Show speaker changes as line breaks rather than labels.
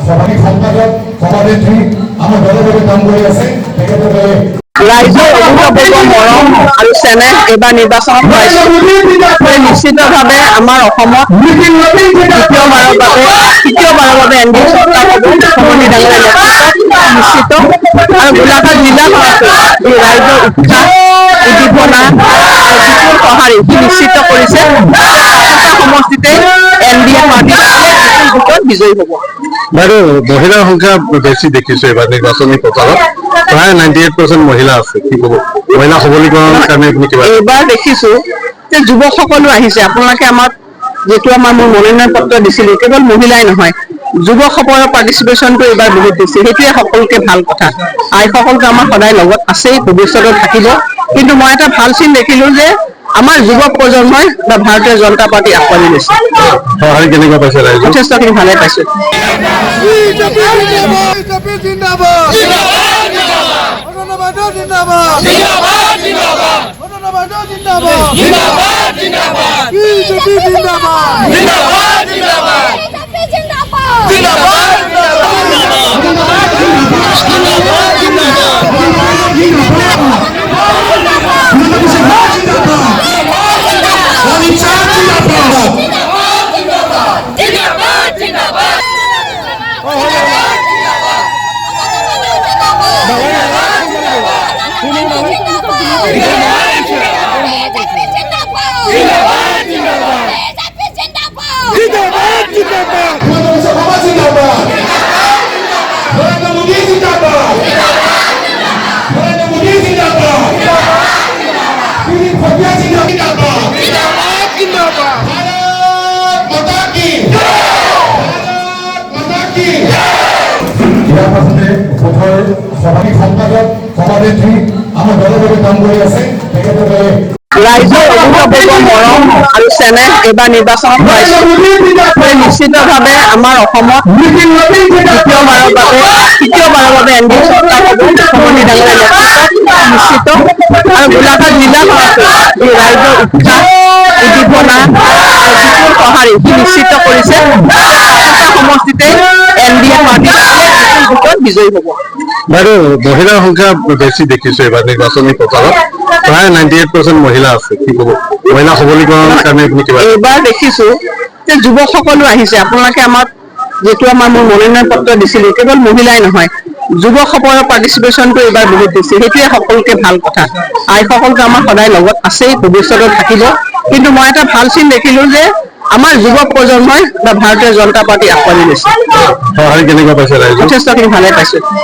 স্বাভাৱিক সম্পাদক সভানেত্ৰী আমাৰ দলৰ বাবে কাম কৰি আছে তেখেতসকলে
ৰাইজৰ অভিভাৱকৰ মৰম আৰু চেনেহ এইবাৰ নিৰ্বাচনত পাইছো। নিশ্চিতভাৱে আমাৰ অসমত তৃতীয়বাৰৰ বাবে এনডিএ চৰকাৰ হ'ব। মুখ্যমন্ত্ৰী ডাঙৰীয়াৰ নেতৃত্বত নিশ্চিত। আৰু গোলাঘাট জিলাখনত ৰাইজৰ উৎসাহ উদ্দীপনা আৰু যিটো সঁহাৰি নিশ্চিত কৰিছে সমষ্টিতে এনডিএ পাৰ্টি ভোটত বিজয়ী হ'ব।
বাইদেউ মহিলাৰ সংখ্যা বেছি দেখিছো এইবাৰ নিৰ্বাচনী প্ৰচাৰত প্ৰায় 98% মহিলা আছে। কি ক'ব মহিলা সবলীকৰণৰ কাৰণে
এইবাৰ দেখিছো যে যুৱকসকলো আহিছে। আপোনালোকে আমাক যিটো মোৰ মনোনয়ন পত্ৰ দিছিল কেৱল মহিলাই নহয় যুৱকসকলৰ পাৰ্টিচিপেশ্যনটো এইবাৰ বহুত বেছি। সেইটোৱে সকলোকে ভাল কথা। আইসকলটো আমাৰ সদায় লগত আছেই, ভৱিষ্যতে থাকিব। কিন্তু মই এটা ভাল চিন দেখিলো যে আমাৰ যুৱ প্ৰজন্মই বা ভাৰতীয় জনতা পাৰ্টি আঁকোৱালি লৈছে।
কেনেকুৱা পাইছে ৰাইজে?
যথেষ্টখিনি ভালে পাইছো।
স্বাভাৱিক সম্পাদক সভানেত্ৰী আমাৰ দলৰ বাবে কাম কৰি আছে তেখেতসকলে
ৰাইজৰ অভিভাৱকৰ মৰম আৰু চেনেহ এইবাৰ নিৰ্বাচনত পাইছো। নিশ্চিতভাৱে আমাৰ অসমত তৃতীয়বাৰৰ বাবে এনডিএ চৰকাৰ হ'ব। মুখ্যমন্ত্ৰী ডাঙৰীয়াৰ নেতৃত্বত নিশ্চিত। আৰু গোলাঘাট জিলাখনত ৰাইজৰ উৎসাহ উদ্দীপনা আৰু যিটো সঁহাৰি নিশ্চিত কৰিছে সমষ্টিতে এনডিএ পাৰ্টি ভোটত বিজয়ী হ'ব।
বাইদেউ মহিলাৰ সংখ্যা বেছি দেখিছো এইবাৰ নিৰ্বাচনী প্ৰচাৰত প্ৰায় 98% মহিলা আছে। কি ক'ব মহিলা সবলীকৰণৰ কাৰণে
এইবাৰ দেখিছো যে যুৱকসকলো আহিছে। আপোনালোকে আমাক যিটো মোৰ মনোনয়ন পত্ৰ দিছিল কেৱল মহিলাই নহয় যুৱকসকলৰ পাৰ্টিচিপেশ্যনটো এইবাৰ বহুত বেছি। সেইটোৱে সকলোকে ভাল কথা। আইসকলটো আমাৰ সদায় লগত আছেই, ভৱিষ্যতে থাকিব। কিন্তু মই এটা ভাল চিন দেখিলো যে আমাৰ যুৱ প্ৰজন্মই বা ভাৰতীয় জনতা পাৰ্টি আঁকোৱালি লৈছে।
কেনেকুৱা পাইছে ৰাইজে?
যথেষ্টখিনি ভালে পাইছো।